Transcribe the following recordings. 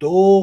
2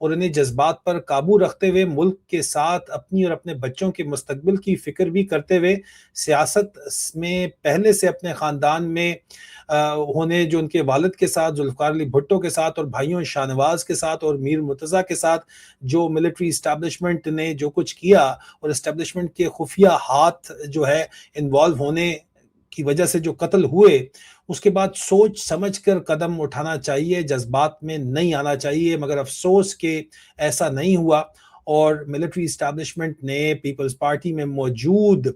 اور انہیں جذبات پر قابو رکھتے ہوئے ملک کے ساتھ اپنی اور اپنے بچوں کے مستقبل کی فکر بھی کرتے ہوئے سیاست میں پہلے سے اپنے خاندان میں ہونے جو ان کے والد کے ساتھ ذوالفقار علی بھٹو کے ساتھ اور بھائیوں شاہ نواز کے ساتھ اور میر مرتضیٰ کے ساتھ جو ملٹری اسٹیبلشمنٹ نے جو کچھ کیا اور اسٹیبلشمنٹ کے خفیہ ہاتھ جو ہے انوالو ہونے کی وجہ سے جو قتل ہوئے، اس کے بعد سوچ سمجھ کر قدم اٹھانا چاہیے، جذبات میں نہیں آنا چاہیے، مگر افسوس کہ ایسا نہیں ہوا اور ملٹری اسٹیبلشمنٹ نے پیپلز پارٹی میں موجود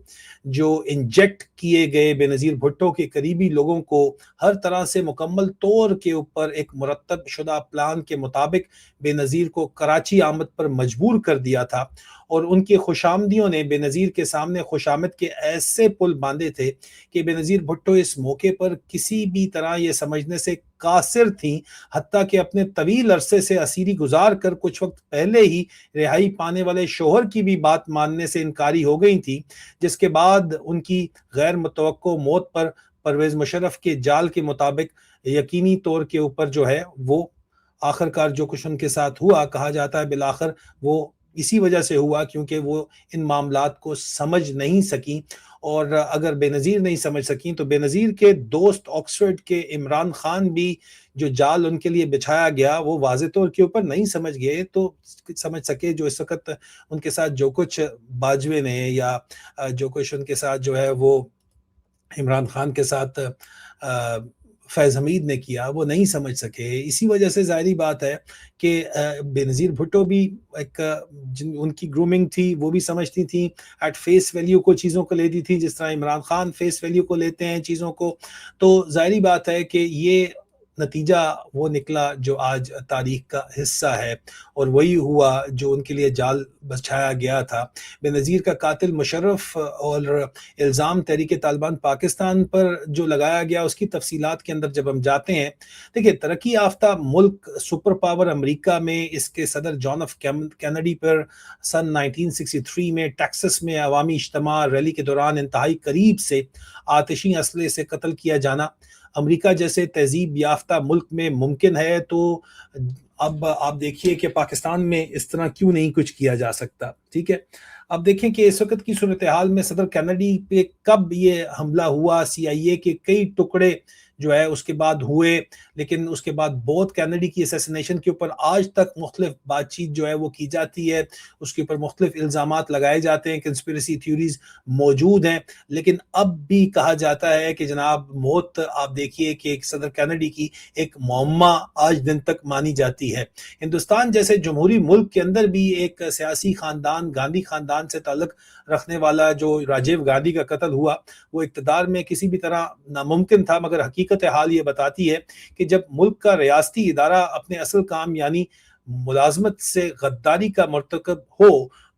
جو انجیکٹ کیے گئے بے نظیر بھٹو کے قریبی لوگوں کو ہر طرح سے مکمل طور کے اوپر ایک مرتب شدہ پلان کے مطابق بے نظیر کو کراچی آمد پر مجبور کر دیا تھا، اور ان کے خوشامدیوں نے بے نظیر کے سامنے خوشامد کے ایسے پل باندھے تھے کہ بے نظیر بھٹو اس موقع پر کسی بھی طرح یہ سمجھنے سے قاصر تھیں، حتیٰ کہ اپنے طویل عرصے سے اسیری گزار کر کچھ وقت پہلے ہی رہائی پانے والے شوہر کی بھی بات ماننے سے انکاری ہو گئی تھی، جس کے بعد ان کی غیر متوقع موت پر پرویز مشرف کے جال کے مطابق یقینی طور کے اوپر جو ہے وہ آخرکار جو کچھ ان کے ساتھ ہوا، کہا جاتا ہے بالآخر وہ اسی وجہ سے ہوا کیونکہ وہ ان معاملات کو سمجھ نہیں سکیں، اور اگر بے نظیر نہیں سمجھ سکیں تو بے نظیر کے دوست آکسفورڈ کے عمران خان بھی جو جال ان کے لیے بچھایا گیا وہ واضح طور کے اوپر نہیں سمجھ گئے تو سمجھ سکے جو اس وقت ان کے ساتھ جو کچھ باجوے نے یا جو کچھ ان کے ساتھ جو ہے وہ عمران خان کے ساتھ فیض حمید نے کیا وہ نہیں سمجھ سکے۔ اسی وجہ سے ظاہری بات ہے کہ بے نظیر بھٹو بھی ایک ان کی گرومنگ تھی، وہ بھی سمجھتی تھیں ایٹ فیس ویلیو کو چیزوں کو لیتی تھی جس طرح عمران خان فیس ویلیو کو لیتے ہیں چیزوں کو، تو ظاہری بات ہے کہ یہ نتیجہ وہ نکلا جو آج تاریخ کا حصہ ہے، اور وہی ہوا جو ان کے لیے جال بچھایا گیا تھا۔ بے نظیر کا قاتل مشرف اور الزام تحریک طالبان پاکستان پر جو لگایا گیا اس کی تفصیلات کے اندر جب ہم جاتے ہیں، دیکھیں ترقی یافتہ ملک سپر پاور امریکہ میں اس کے صدر جان ایف کینیڈی پر سن 1963 میں ٹیکسس میں عوامی اجتماع ریلی کے دوران انتہائی قریب سے آتشی اسلحے سے قتل کیا جانا امریکہ جیسے تہذیب یافتہ ملک میں ممکن ہے، تو اب آپ دیکھیے کہ پاکستان میں اس طرح کیوں نہیں کچھ کیا جا سکتا، ٹھیک ہے۔ اب دیکھیں کہ اس وقت کی صورتحال میں صدر کینیڈی پہ کب یہ حملہ ہوا، سی آئی اے کے کئی ٹکڑے جو ہے اس کے بعد ہوئے، لیکن اس کے بعد بہت کینیڈی کی اسیسینیشن کے اوپر آج تک مختلف بات چیت جو ہے وہ کی جاتی ہے، اس کے اوپر مختلف الزامات لگائے جاتے ہیں، کنسپیریسی تھیوریز موجود ہیں، لیکن اب بھی کہا جاتا ہے کہ جناب موت آپ دیکھیے کہ صدر کینیڈی کی ایک معمہ آج دن تک مانی جاتی ہے۔ ہندوستان جیسے جمہوری ملک کے اندر بھی ایک سیاسی خاندان گاندھی خاندان سے تعلق رکھنے والا جو راجیو گاندھی کا قتل ہوا وہ اقتدار میں کسی بھی طرح ناممکن تھا، مگر حقیقت حال یہ بتاتی ہے کہ جب ملک کا ریاستی ادارہ اپنے اصل کام یعنی ملازمت سے غداری کا مرتکب ہو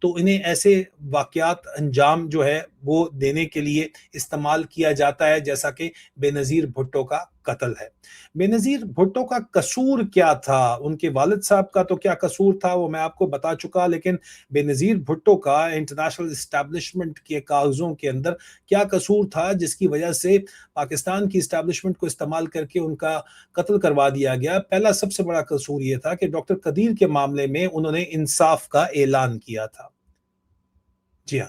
تو انہیں ایسے واقعات انجام جو ہے وہ دینے کے لیے استعمال کیا جاتا ہے، جیسا کہ بے نظیر بھٹو کا قتل ہے۔ بے نظیر بھٹو کا قصور کیا تھا، ان کے والد صاحب کا تو کیا قصور تھا وہ میں آپ کو بتا چکا، لیکن بے نظیر بھٹو کا انٹرنیشنل اسٹیبلشمنٹ کے کاغذوں کے اندر کیا قصور تھا جس کی وجہ سے پاکستان کی اسٹیبلشمنٹ کو استعمال کر کے ان کا قتل کروا دیا گیا۔ پہلا سب سے بڑا قصور یہ تھا کہ ڈاکٹر قدیر کے معاملے میں انہوں نے انصاف کا اعلان کیا تھا، جی ہاں۔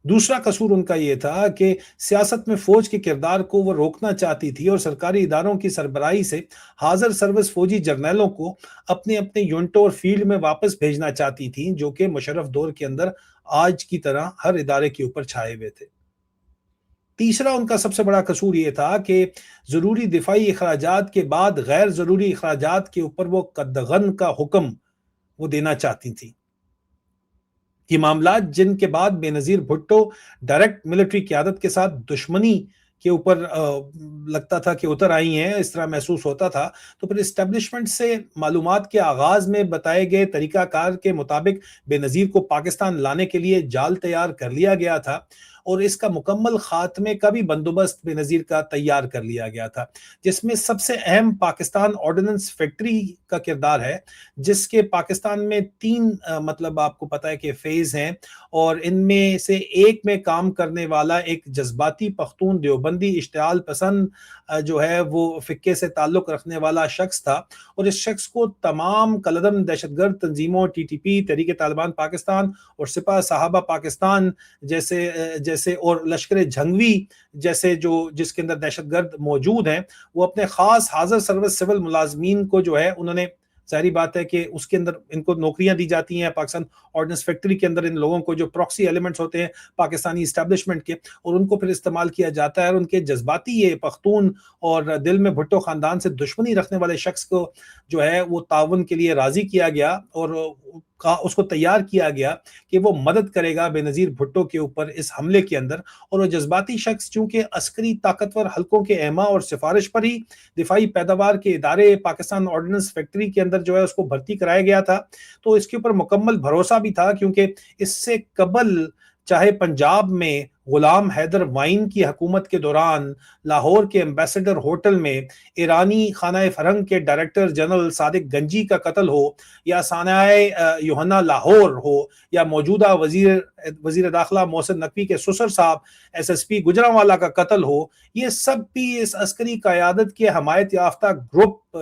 دوسرا قصور ان کا یہ تھا کہ سیاست میں فوج کے کردار کو وہ روکنا چاہتی تھی اور سرکاری اداروں کی سربراہی سے حاضر سروس فوجی جرنیلوں کو اپنے اپنے یونٹوں اور فیلڈ میں واپس بھیجنا چاہتی تھی، جو کہ مشرف دور کے اندر آج کی طرح ہر ادارے کے اوپر چھائے ہوئے تھے۔ تیسرا ان کا سب سے بڑا قصور یہ تھا کہ ضروری دفاعی اخراجات کے بعد غیر ضروری اخراجات کے اوپر وہ قدغن کا حکم وہ دینا چاہتی تھی۔ یہ معاملات جن کے بعد بے نظیر بھٹو ڈائریکٹ ملٹری قیادت کے ساتھ دشمنی کے اوپر لگتا تھا کہ اتر آئی ہیں، اس طرح محسوس ہوتا تھا، تو پھر اسٹیبلشمنٹ سے معلومات کے آغاز میں بتائے گئے طریقہ کار کے مطابق بے نظیر کو پاکستان لانے کے لیے جال تیار کر لیا گیا تھا، اور اس کا مکمل خاتمے کا بھی بندوبست بے نظیر کا تیار کر لیا گیا تھا، جس میں سب سے اہم پاکستان آرڈیننس فیکٹری کا کردار ہے، جس کے پاکستان میں 3 مطلب آپ کو پتہ ہے کہ فیز ہیں، اور ان میں سے ایک میں کام کرنے والا ایک جذباتی پختون دیوبندی اشتعال پسند جو ہے وہ فقے سے تعلق رکھنے والا شخص تھا، اور اس شخص کو تمام کالعدم دہشت گرد تنظیموں ٹی ٹی پی، تحریک طالبان پاکستان اور سپاہ صحابہ پاکستان جیسے اور لشکر جھنگوی جیسے جس کے اندر دہشت گرد موجود ہیں، وہ اپنے خاص حاضر سروس سول ملازمین کو جو ہے انہوں نے، ظاہری بات ہے کہ اس کے اندر ان کو نوکریاں دی جاتی ہیں پاکستان آرڈننس فیکٹری کے اندر، ان لوگوں کو جو پراکسی ایلیمنٹس ہوتے ہیں پاکستانی اسٹیبلشمنٹ کے، اور ان کو پھر استعمال کیا جاتا ہے، اور ان کے جذباتی یہ پختون اور دل میں بھٹو خاندان سے دشمنی رکھنے والے شخص کو جو ہے وہ تعاون کے لیے راضی کیا گیا، اور اس کو تیار کیا گیا کہ وہ مدد کرے گا بے نظیر بھٹو کے اوپر اس حملے کے اندر، اور وہ جذباتی شخص چونکہ عسکری طاقتور حلقوں کے اعمال اور سفارش پر ہی دفاعی پیداوار کے ادارے پاکستان آرڈننس فیکٹری کے اندر جو ہے اس کو بھرتی کرایا گیا تھا، تو اس کے اوپر مکمل بھروسہ بھی تھا، کیونکہ اس سے قبل چاہے پنجاب میں غلام حیدر وائن کی حکومت کے دوران لاہور کے ایمبیسڈر ہوٹل میں ایرانی خانہ فرنگ کے ڈائریکٹر جنرل صادق گنجی کا قتل ہو، یا سانحہ یوحنا لاہور ہو، یا موجودہ وزیر داخلہ محسن نقوی کے سسر صاحب ایس ایس پی گجرانوالہ کا قتل ہو، یہ سب بھی اس عسکری قیادت کے حمایت یافتہ گروپ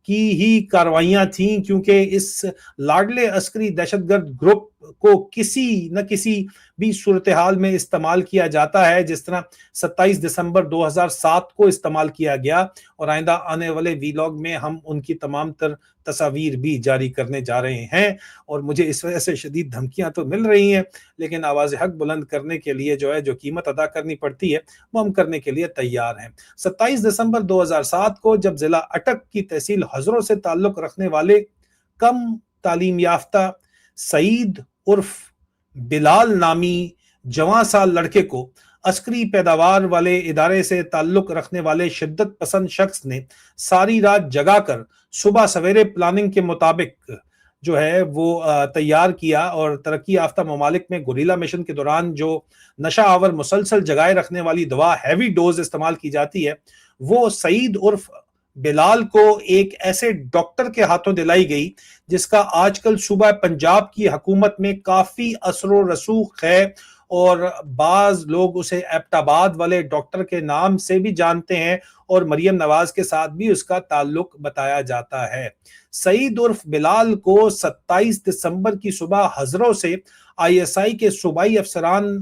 کی ہی کاروائیاں تھیں، کیونکہ اس لاڈلے عسکری دہشت گرد گروپ کو کسی نہ کسی بھی صورتحال میں استعمال کیا جاتا ہے، جس طرح 27 دسمبر 2007 کو استعمال کیا گیا، اور آئندہ آنے والے ویلاگ میں ہم ان کی تمام تر تصاویر بھی جاری کرنے جا رہے ہیں، اور مجھے اس وجہ سے شدید دھمکیاں تو مل رہی ہیں، لیکن آواز حق بلند کرنے کے لیے جو قیمت ادا کرنی پڑتی ہے وہ ہم کرنے کے لیے تیار ہیں۔ 27 دسمبر 2007 کو جب ضلع اٹک کی تحصیل ہزروں سے تعلق رکھنے والے کم تعلیم یافتہ سعید عرف بلال نامی جوان سال لڑکے کو عسکری پیداوار والے ادارے سے تعلق رکھنے والے شدت پسند شخص نے ساری رات جگا کر صبح سویرے پلاننگ کے مطابق جو ہے وہ تیار کیا، اور ترقی یافتہ ممالک میں گوریلا مشن کے دوران جو نشہ آور مسلسل جگائے رکھنے والی دوا ہیوی ڈوز استعمال کی جاتی ہے، وہ سعید عرف بلال کو ایک ایسے ڈاکٹر کے ہاتھوں دلائی گئی جس کا آج کل صوبہ پنجاب کی حکومت میں کافی اثر و رسوخ ہے، اور بعض لوگ اسے ایبٹ آباد والے ڈاکٹر کے نام سے بھی جانتے ہیں، اور مریم نواز کے ساتھ بھی اس کا تعلق بتایا جاتا ہے۔ سعید عرف بلال کو 27 دسمبر کی صبح ہزروں سے آئی ایس آئی کے صوبائی افسران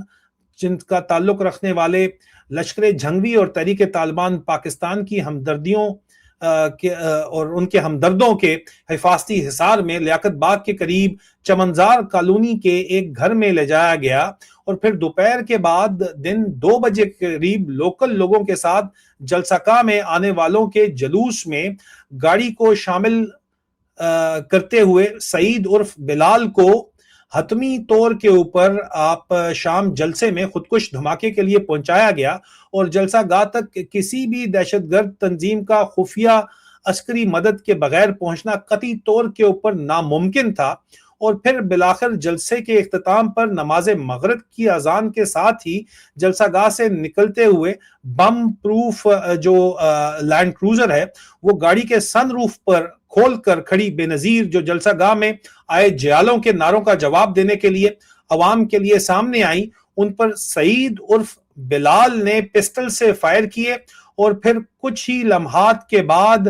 جن کا تعلق رکھنے والے لشکر جھنگوی اور تحریک طالبان پاکستان کی ہمدردیوں اور ان کے ہمدردوں کے حفاظتی حصار میں لیاقت باغ کے قریب چمنزار کالونی کے ایک گھر میں لے جایا گیا، اور پھر دوپہر کے بعد دن 2 بجے قریب لوکل لوگوں کے ساتھ جلسہ کا میں آنے والوں کے جلوس میں گاڑی کو شامل کرتے ہوئے سعید عرف بلال کو حتمی طور کے اوپر آپ شام جلسے میں خودکش دھماکے کے لیے پہنچایا گیا، اور جلسہ گاہ تک کسی بھی دہشت گرد تنظیم کا خفیہ عسکری مدد کے بغیر پہنچنا قطعی طور کے اوپر ناممکن تھا، اور پھر بالآخر جلسے کے اختتام پر نماز مغرب کی اذان کے ساتھ ہی جلسہ گاہ سے نکلتے ہوئے بم پروف جو لینڈ کروزر ہے وہ گاڑی کے سن روف پر کھول کر کھڑی بے نظیر جو جلسہ گاہ میں آئے جیالوں کے نعروں کا جواب دینے کے لیے عوام کے لیے سامنے آئیں، ان پر سعید عرف بلال نے پسٹل سے فائر کیے، اور پھر کچھ ہی لمحات کے بعد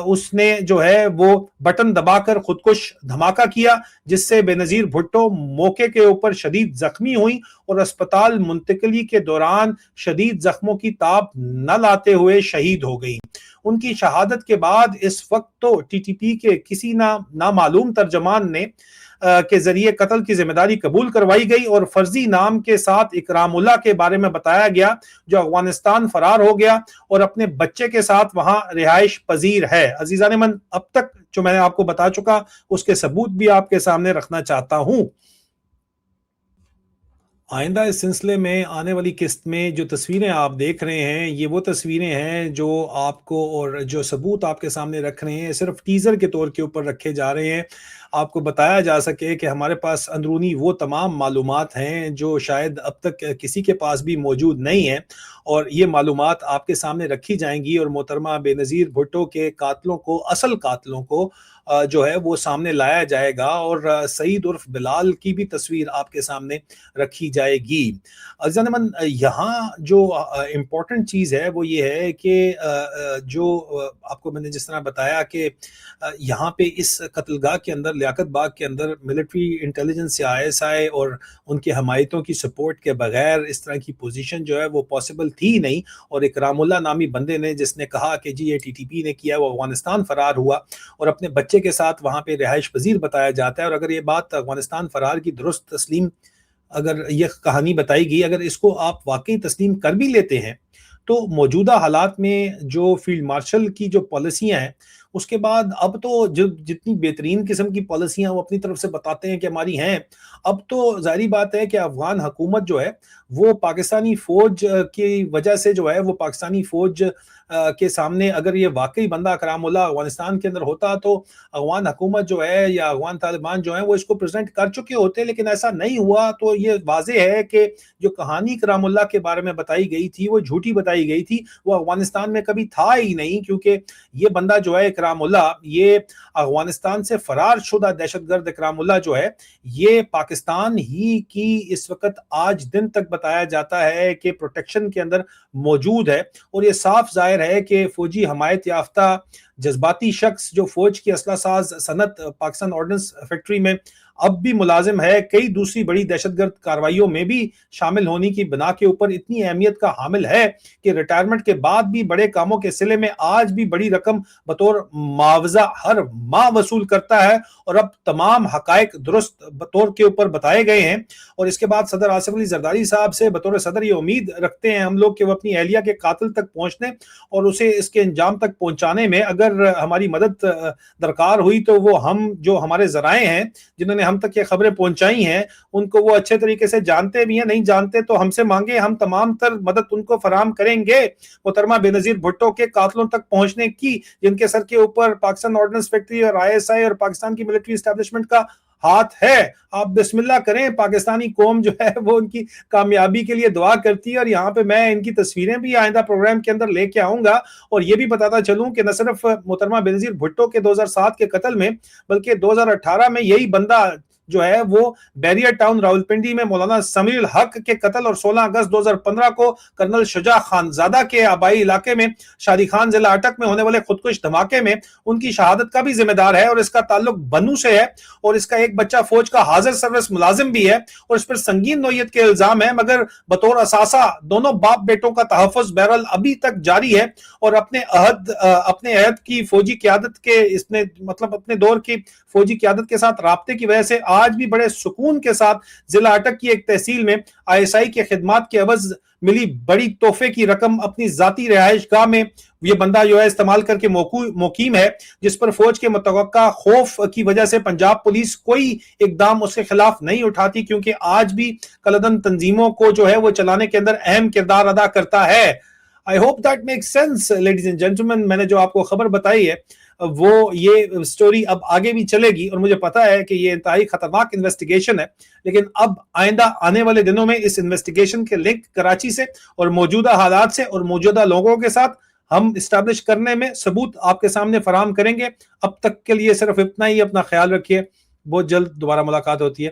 اس نے جو ہے وہ بٹن دبا کر خودکش دھماکہ کیا، جس سے بے نظیر بھٹو موقع کے اوپر شدید زخمی ہوئی، اور اسپتال منتقلی کے دوران شدید زخموں کی تاب نہ لاتے ہوئے شہید ہو گئی۔ ان کی شہادت کے بعد اس وقت تو ٹی ٹی پی کے کسی نامعلوم ترجمان نے کے ذریعے قتل کی ذمہ داری قبول کروائی گئی، اور فرضی نام کے ساتھ اکرام اللہ کے بارے میں بتایا گیا جو افغانستان فرار ہو گیا اور اپنے بچے کے ساتھ وہاں رہائش پذیر ہے۔ عزیزان من، اب تک جو میں نے آپ کو بتا چکا اس کے ثبوت بھی آپ کے سامنے رکھنا چاہتا ہوں۔ آئندہ اس سلسلے میں آنے والی قسط میں جو تصویریں آپ دیکھ رہے ہیں یہ وہ تصویریں ہیں جو آپ کو اور جو ثبوت آپ کے سامنے رکھ رہے ہیں صرف ٹیزر کے طور کے اوپر رکھے جا رہے ہیں۔ آپ کو بتایا جا سکے کہ ہمارے پاس اندرونی وہ تمام معلومات ہیں جو شاید اب تک کسی کے پاس بھی موجود نہیں ہیں، اور یہ معلومات آپ کے سامنے رکھی جائیں گی، اور محترمہ بے نظیر بھٹو کے قاتلوں کو، اصل قاتلوں کو جو ہے وہ سامنے لایا جائے گا، اور سعید عرف بلال کی بھی تصویر آپ کے سامنے رکھی جائے گی۔ عزیزان من، یہاں جو امپورٹنٹ چیز ہے وہ یہ ہے کہ جو آپ کو میں نے جس طرح بتایا کہ یہاں پہ اس قتل گاہ کے اندر، لیاقت باغ کے اندر، ملٹری انٹیلیجنس یا ISI اور ان کے حمایتوں کی سپورٹ کے بغیر اس طرح کی پوزیشن جو ہے وہ پاسبل تھی نہیں، اور اکرام اللہ نامی بندے نے جس نے کہا کہ جی یہ TTP نے کیا، وہ افغانستان فرار ہوا اور اپنے بچے کے ساتھ وہاں پہ رہائش پذیر بتایا جاتا ہے، اور اگر یہ بات افغانستان فرار کی درست تسلیم، اگر یہ کہانی بتائی گئی، اگر اس کو آپ واقعی تسلیم کر بھی لیتے ہیں، تو موجودہ حالات میں جو فیلڈ مارشل کی جو پالیسیاں ہیں، اس کے بعد اب تو جتنی بہترین قسم کی پالیسیاں وہ اپنی طرف سے بتاتے ہیں کہ ہماری ہیں، اب تو ظاہری بات ہے کہ افغان حکومت جو ہے وہ پاکستانی فوج کی وجہ سے جو ہے وہ پاکستانی فوج کے سامنے، اگر یہ واقعی بندہ اکرام اللہ افغانستان کے اندر ہوتا تو افغان حکومت جو ہے یا افغان طالبان جو ہیں وہ اس کو پریزنٹ کر چکے ہوتے، لیکن ایسا نہیں ہوا۔ تو یہ واضح ہے کہ جو کہانی اکرام اللہ کے بارے میں بتائی گئی تھی وہ جھوٹی بتائی گئی تھی، وہ افغانستان میں کبھی تھا ہی نہیں، کیونکہ یہ بندہ جو ہے اکرام اللہ، یہ افغانستان سے فرار شدہ دہشت گرد اکرام اللہ جو ہے، یہ پاکستان ہی کی اس وقت آج دن تک بتایا جاتا ہے کہ پروٹیکشن کے اندر موجود ہے، اور یہ صاف ظاہر ہے کہ فوجی حمایت یافتہ جذباتی شخص جو فوج کی اسلحہ ساز صنعت پاکستان آرڈننس فیکٹری میں اب بھی ملازم ہے، کئی دوسری بڑی دہشت گرد کارروائیوں میں بھی شامل ہونے کی بنا کے اوپر اتنی اہمیت کا حامل ہے کہ ریٹائرمنٹ کے بعد بھی بڑے کاموں کے سلے میں آج بھی بڑی رقم بطور معاوضہ ہر ماہ وصول کرتا ہے، اور اب تمام حقائق درست بطور کے اوپر بتائے گئے ہیں۔ اور اس کے بعد صدر آصف علی زرداری صاحب سے بطور صدر یہ امید رکھتے ہیں ہم لوگ کہ وہ اپنی اہلیہ کے قاتل تک پہنچنے اور اسے اس کے انجام تک پہنچانے میں اگر ہماری مدد درکار ہوئی تو وہ ہم جو ہمارے ذرائع ہیں جنہوں نے ہم تک یہ خبریں پہنچائی ہیں ان کو وہ اچھے طریقے سے جانتے بھی ہیں، نہیں جانتے تو ہم سے مانگے، ہم تمام تر مدد ان کو فراہم کریں گے محترمہ بے نظیر بھٹو کے قاتلوں تک پہنچنے کی، جن کے سر کے اوپر پاکستان آرڈننس فیکٹری اور ISI اور پاکستان کی ملٹری اسٹیبلشمنٹ کا ہاتھ ہے۔ آپ بسم اللہ کریں، پاکستانی قوم جو ہے وہ ان کی کامیابی کے لیے دعا کرتی ہے، اور یہاں پہ میں ان کی تصویریں بھی آئندہ پروگرام کے اندر لے کے آؤں گا، اور یہ بھی بتاتا چلوں کہ نہ صرف محترمہ بے نظیر بھٹو کے 2007 کے قتل میں، بلکہ 2018 میں یہی بندہ جو ہے وہ بیریئر ٹاؤن راولپنڈی میں مولانا سمیع الحق کے قتل، اور 16 اگست 2015 کو کرنل شجاع خانزادہ کے آبائی علاقے میں شادی خان ضلع اٹک میں ہونے والے خودکش دھماکے میں ان کی شہادت کا بھی ذمہ دار ہے، اور اس کا تعلق بنو سے ہے، اور اس کا ایک بچہ فوج کا حاضر سروس ملازم بھی ہے، اور اس پر سنگین نوعیت کے الزام ہیں، مگر بطور اثاثہ دونوں باپ بیٹوں کا تحفظ بہرحال ابھی تک جاری ہے، اور اپنے عہد کی فوجی قیادت کے اس نے مطلب اپنے دور کی فوجی قیادت کے ساتھ رابطے کی وجہ سے آج بھی بڑے سکون کے ساتھ ضلع اٹک کی ایک تحصیل میں ISI کے خدمات کے عوض ملی بڑی تحفے کی رقم اپنی ذاتی رہائش گاہ میں یہ بندہ جو ہے استعمال کر کے مقیم ہے، جس پر فوج کے متوقع خوف کی وجہ سے پنجاب پولیس کوئی اقدام اس کے خلاف نہیں اٹھاتی، کیونکہ آج بھی کلدن تنظیموں کو جو ہے وہ چلانے کے اندر اہم کردار ادا کرتا ہے۔ I hope that makes sense, ladies and gentlemen۔ میں نے جو آپ کو خبر بتائی ہے وہ یہ سٹوری اب آگے بھی چلے گی، اور مجھے پتا ہے کہ یہ انتہائی خطرناک انویسٹیگیشن ہے، لیکن اب آئندہ آنے والے دنوں میں اس انویسٹیگیشن کے لنک کراچی سے اور موجودہ حالات سے اور موجودہ لوگوں کے ساتھ ہم اسٹیبلش کرنے میں ثبوت آپ کے سامنے فراہم کریں گے۔ اب تک کے لیے صرف اتنا ہی، اپنا خیال رکھیے، بہت جلد دوبارہ ملاقات ہوتی ہے۔